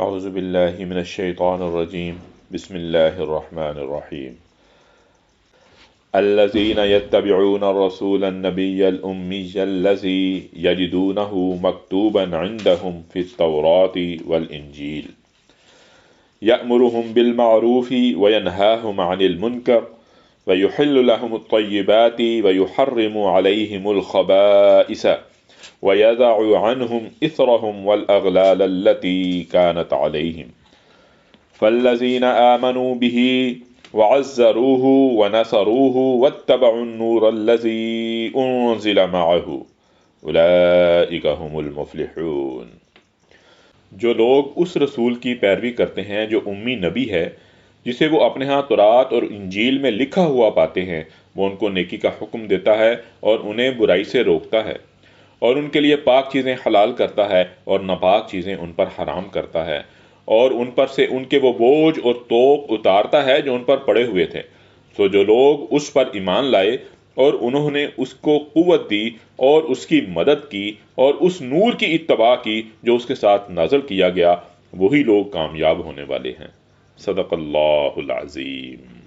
اعوذ باللہ من الشیطان الرجیم بسم اللہ الرحمن الرحیم الذين يتبعون الرسول النبي الأمي الذي يجدونه مكتوبا عندهم في التوراة والإنجيل يأمرهم بالمعروف وينهاهم عن المنكر ويحل لهم الطيبات ويحرم عليهم الخبائث ويضع عنهم إثرهم والأغلال التي كانت عليهم فالذين آمنوا به وعزروه ونصروه واتبعوا النور الذي أنزل معه أولئك هم المفلحون۔ جو لوگ اس رسول کی پیروی کرتے ہیں جو امی نبی ہے، جسے وہ اپنے ہاں تورات اور انجیل میں لکھا ہوا پاتے ہیں، وہ ان کو نیکی کا حکم دیتا ہے اور انہیں برائی سے روکتا ہے، اور ان کے لیے پاک چیزیں حلال کرتا ہے اور ناپاک چیزیں ان پر حرام کرتا ہے، اور ان پر سے ان کے وہ بوجھ اور توق اتارتا ہے جو ان پر پڑے ہوئے تھے۔ سو جو لوگ اس پر ایمان لائے اور انہوں نے اس کو قوت دی اور اس کی مدد کی اور اس نور کی اتباع کی جو اس کے ساتھ نازل کیا گیا، وہی لوگ کامیاب ہونے والے ہیں۔ صدق اللہ العظیم۔